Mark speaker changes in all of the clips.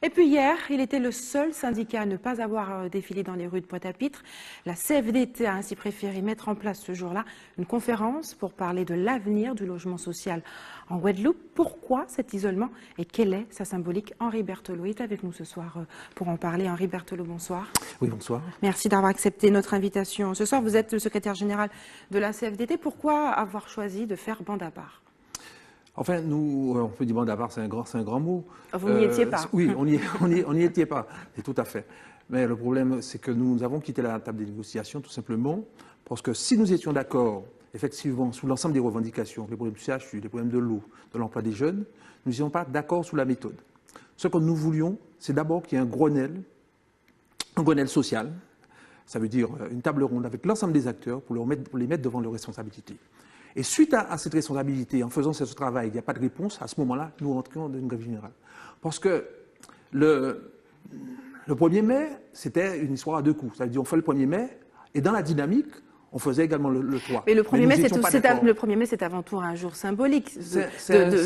Speaker 1: Et puis hier, il était le seul syndicat à ne pas avoir défilé dans les rues de Pointe-à-Pitre. La CFDT a ainsi préféré mettre en place ce jour-là une conférence pour parler de l'avenir du logement social en Guadeloupe. Pourquoi cet isolement et quelle est sa symbolique? Henri Berthelot est avec nous ce soir pour en parler. Henri Berthelot, bonsoir.
Speaker 2: Oui, bonsoir.
Speaker 1: Merci d'avoir accepté notre invitation. Ce soir, vous êtes le secrétaire général de la CFDT. Pourquoi avoir choisi de faire bande à part?
Speaker 2: Enfin, nous, on peut dire bande à part, c'est un grand mot.
Speaker 1: Vous n'y étiez pas.
Speaker 2: Oui, on n'y était pas, c'est tout à fait. Mais le problème, c'est que nous avons quitté la table des négociations, tout simplement, parce que si nous étions d'accord, effectivement, sur l'ensemble des revendications, les problèmes du CHU, les problèmes de l'eau, de l'emploi des jeunes, nous n'étions pas d'accord sur la méthode. Ce que nous voulions, c'est d'abord qu'il y ait un Grenelle social. Ça veut dire une table ronde avec l'ensemble des acteurs pour les mettre devant leurs responsabilités. Et suite à cette responsabilité, en faisant ce travail, il n'y a pas de réponse, à ce moment-là, nous rentrions dans une grève générale. Parce que le 1er mai, c'était une histoire à deux coups. Ça veut dire on fait le 1er mai, et dans la dynamique, on faisait également le 3.
Speaker 1: Mais le 1er mai, c'est avant tout un jour symbolique,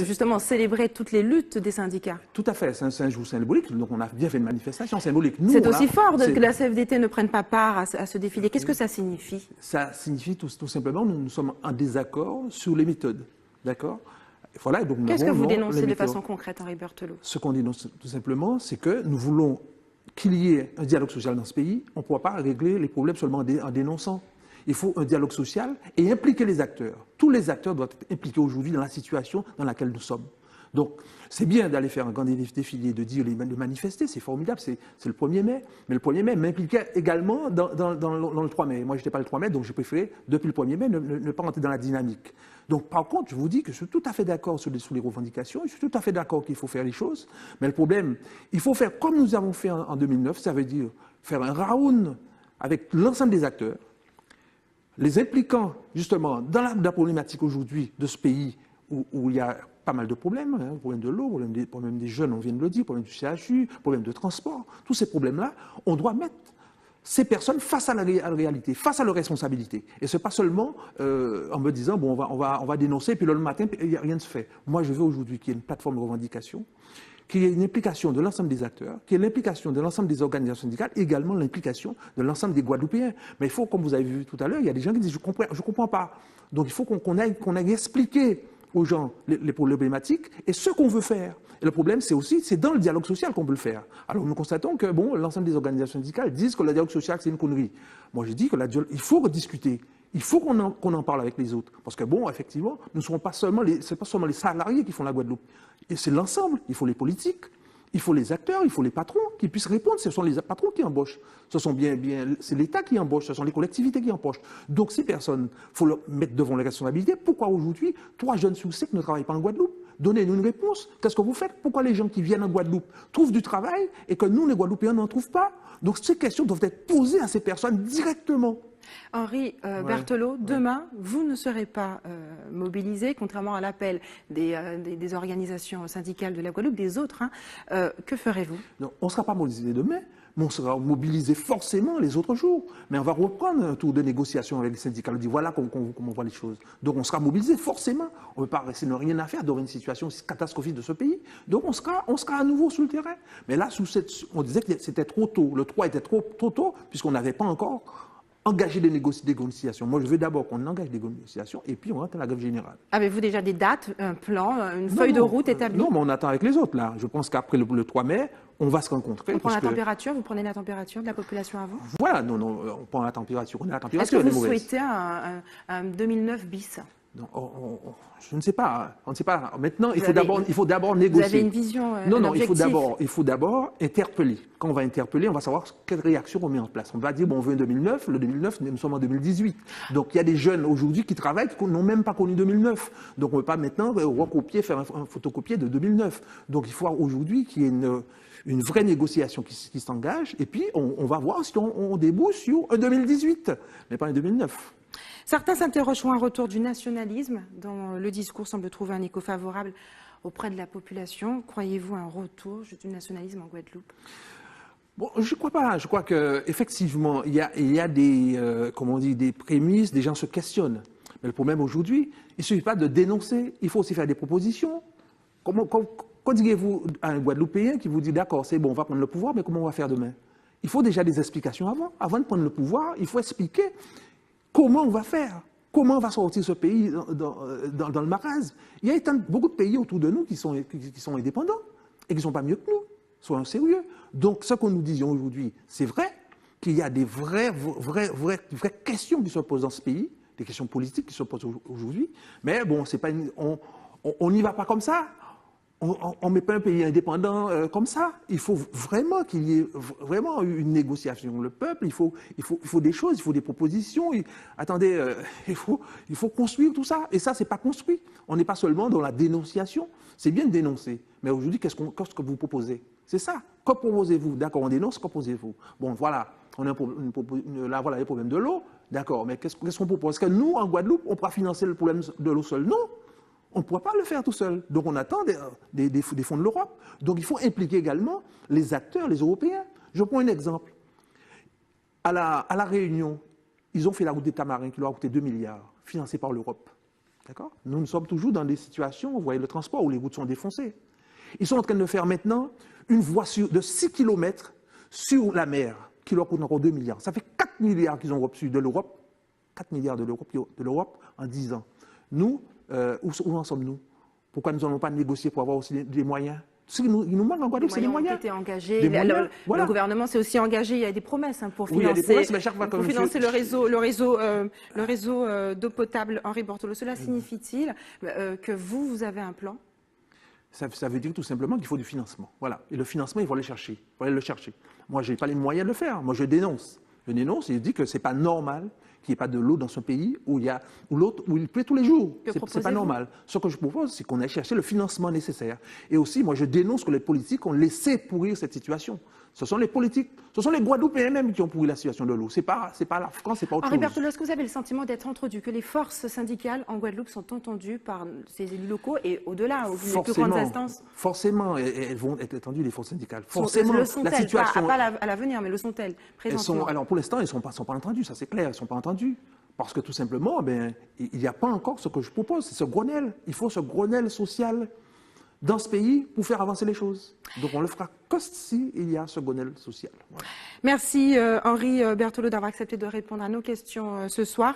Speaker 1: justement célébrer toutes les luttes des syndicats.
Speaker 2: Tout à fait, c'est un jour symbolique, donc on a bien fait une manifestation symbolique.
Speaker 1: C'est aussi fort que la CFDT ne prenne pas part à ce défilé. Qu'est-ce que ça signifie?
Speaker 2: Ça signifie tout simplement que nous sommes en désaccord sur les méthodes. D'accord? Voilà,
Speaker 1: qu'est-ce que vous dénoncez de façon concrète, Henri Berthelot?
Speaker 2: Ce qu'on dénonce tout simplement, c'est que nous voulons qu'il y ait un dialogue social dans ce pays. On ne pourra pas régler les problèmes seulement en dénonçant. Il faut un dialogue social et impliquer les acteurs. Tous les acteurs doivent être impliqués aujourd'hui dans la situation dans laquelle nous sommes. Donc, c'est bien d'aller faire un grand défilé, de manifester, c'est formidable, c'est le 1er mai. Mais le 1er mai m'impliquait également dans le 3 mai. Moi, je n'étais pas le 3 mai, donc j'ai préféré, depuis le 1er mai, ne pas rentrer dans la dynamique. Donc, par contre, je vous dis que je suis tout à fait d'accord sur les revendications, je suis tout à fait d'accord qu'il faut faire les choses. Mais le problème, il faut faire comme nous avons fait en 2009, ça veut dire faire un round avec l'ensemble des acteurs, les impliquant justement dans la problématique aujourd'hui de ce pays où il y a pas mal de problèmes, hein, problème de l'eau, problème des jeunes, on vient de le dire, problème du CHU, problème de transport, tous ces problèmes-là, on doit mettre ces personnes face à la réalité, face à leurs responsabilités. Et ce n'est pas seulement en me disant, bon, on va dénoncer, puis le matin, rien ne se fait. Moi, je veux aujourd'hui qu'il y ait une plateforme de revendication, qu'il y ait une implication de l'ensemble des acteurs, qu'il y ait l'implication de l'ensemble des organisations syndicales, et également l'implication de l'ensemble des Guadeloupéens. Mais il faut, comme vous avez vu tout à l'heure, il y a des gens qui disent je comprends pas. Donc il faut qu'on aille expliquer aux gens les problématiques et ce qu'on veut faire. Et le problème, c'est dans le dialogue social qu'on peut le faire. Alors nous constatons que bon, l'ensemble des organisations syndicales disent que le dialogue social, c'est une connerie. Moi, je dis qu'il faut rediscuter. Il faut qu'on en parle avec les autres. Parce que bon, effectivement, ce ne sont pas seulement les salariés qui font la Guadeloupe. Et c'est l'ensemble. Il faut les politiques, il faut les acteurs, il faut les patrons qui puissent répondre. Ce sont les patrons qui embauchent. C'est l'État qui embauche, ce sont les collectivités qui embauchent. Donc ces personnes, il faut les mettre devant les responsabilités. Pourquoi aujourd'hui, 3 jeunes sur 5 ne travaillent pas en Guadeloupe? Donnez-nous une réponse. Qu'est-ce que vous faites? Pourquoi les gens qui viennent en Guadeloupe trouvent du travail et que nous, les Guadeloupéens, n'en trouvent pas? Donc ces questions doivent être posées à ces personnes directement.
Speaker 1: Henri Berthelot, demain, vous ne serez pas mobilisé, contrairement à l'appel des organisations syndicales de la Guadeloupe, des autres. Que ferez-vous?
Speaker 2: On ne sera pas mobilisé demain, mais on sera mobilisé forcément les autres jours. Mais on va reprendre un tour de négociation avec les syndicats. On dit voilà comment on voit les choses. Donc on sera mobilisé forcément. On ne peut pas rester sans rien à faire dans une situation aussi catastrophique de ce pays. Donc on sera à nouveau sur le terrain. Mais là, on disait que c'était trop tôt. Le 3 était trop tôt, puisqu'on n'avait pas encore engager des négociations. Moi, je veux d'abord qu'on engage des négociations et puis on rentre à la grève générale.
Speaker 1: Avez-vous déjà des dates, un plan, une feuille de route établie?
Speaker 2: Non, mais on attend avec les autres, là. Je pense qu'après le 3 mai, on va se rencontrer.
Speaker 1: On prend la température, vous prenez la température de la population avant?
Speaker 2: Voilà, non, on prend la température.
Speaker 1: Est-ce que vous souhaitez un 2009 bis?
Speaker 2: Non, je ne sais pas. On ne sait pas. Maintenant, il faut d'abord négocier.
Speaker 1: Vous avez une vision,
Speaker 2: non, il faut d'abord interpeller. Quand on va interpeller, on va savoir quelle réaction on met en place. On va dire, bon, on veut un 2009. Le 2009, nous sommes en 2018. Donc, il y a des jeunes aujourd'hui qui travaillent qui n'ont même pas connu 2009. Donc, on ne peut pas maintenant recopier, faire un photocopier de 2009. Donc, il faut aujourd'hui qu'il y ait une vraie négociation qui s'engage. Et puis, on va voir si on débouche sur un 2018, mais pas un 2009.
Speaker 1: Certains s'interrogent sur un retour du nationalisme, dont le discours semble trouver un écho favorable auprès de la population. Croyez-vous à un retour du nationalisme en Guadeloupe?
Speaker 2: Bon, je ne crois pas. Je crois qu'effectivement, il y a des prémices, des gens se questionnent. Mais le problème aujourd'hui, il ne suffit pas de dénoncer, il faut aussi faire des propositions. Quand direz-vous à un Guadeloupéen qui vous dit d'accord, c'est bon, on va prendre le pouvoir, mais comment on va faire demain? Il faut déjà des explications avant. Avant de prendre le pouvoir, il faut expliquer comment on va faire. Comment on va sortir ce pays dans le marasme? Il y a beaucoup de pays autour de nous qui sont indépendants et qui ne sont pas mieux que nous. Soyons sérieux. Donc, ce que nous disions aujourd'hui, c'est vrai qu'il y a des vraies questions qui se posent dans ce pays, des questions politiques qui se posent aujourd'hui. Mais bon, c'est pas on n'y va pas comme ça. On ne met pas un pays indépendant comme ça. Il faut vraiment qu'il y ait vraiment une négociation avec le peuple. Il faut des choses, il faut des propositions. Attendez, il faut construire tout ça. Et ça, ce n'est pas construit. On n'est pas seulement dans la dénonciation. C'est bien de dénoncer. Mais aujourd'hui, qu'est-ce que vous proposez? C'est ça. Que proposez-vous? D'accord, on dénonce, que proposez-vous? Bon, voilà. On a là, voilà les problèmes de l'eau. D'accord, mais qu'est-ce qu'on propose? Est-ce que nous, en Guadeloupe, on pourra financer le problème de l'eau seul? Non. On ne pourra pas le faire tout seul. Donc on attend des fonds de l'Europe. Donc il faut impliquer également les acteurs, les Européens. Je prends un exemple. À la Réunion, ils ont fait la route des Tamarins qui leur a coûté 2 milliards, financée par l'Europe. D'accord? Nous sommes toujours dans des situations, vous voyez le transport, où les routes sont défoncées. Ils sont en train de faire maintenant une voie de 6 km sur la mer, qui leur coûte encore 2 milliards. Ça fait 4 milliards qu'ils ont reçus de l'Europe, 4 milliards de l'Europe en 10 ans. Nous, où en sommes-nous? Pourquoi nous n'allons pas négocier pour avoir aussi des moyens? Ce qui nous manque en Guadeloupe, c'est les moyens.
Speaker 1: Qui étaient engagés. Le gouvernement s'est aussi engagé. Il y a des promesses pour financer,
Speaker 2: il y a des promesses, mais chaque fois
Speaker 1: pour financer le réseau d'eau potable. Henri Berthelot, cela signifie-t-il que vous avez un plan?
Speaker 2: Ça veut dire tout simplement qu'il faut du financement. Voilà. Et le financement, il faut aller chercher. Il faut aller le chercher. Moi, je n'ai pas les moyens de le faire. Moi, je dénonce. Je dénonce et je dis que ce n'est pas normal qu'il n'y ait pas de l'eau dans ce pays où il pleut tous les jours. Ce n'est pas normal. Ce que je propose, c'est qu'on aille chercher le financement nécessaire. Et aussi, moi, je dénonce que les politiques ont laissé pourrir cette situation. Ce sont les politiques, ce sont les Guadeloupéens même qui ont pourri la situation de l'eau. Ce n'est pas la France, ce n'est pas autre chose.
Speaker 1: Henri Berthelot, est-ce que vous avez le sentiment d'être entendu, que les forces syndicales en Guadeloupe sont entendues par ces élus locaux et au-delà, aux plus grandes instances?
Speaker 2: Forcément, elles vont être entendues, les forces syndicales. Forcément, la situation...
Speaker 1: Pas à l'avenir, mais le sont-elles présentement?
Speaker 2: Alors pour l'instant, elles ne sont pas entendues, ça c'est clair, elles ne sont pas entendues. Parce que tout simplement, il n'y a pas encore ce que je propose, c'est ce Grenelle. Il faut ce Grenelle social dans ce pays pour faire avancer les choses. Donc on le fera que si il y a ce Grenelle social. Voilà.
Speaker 1: Merci Henri Berthelot d'avoir accepté de répondre à nos questions ce soir.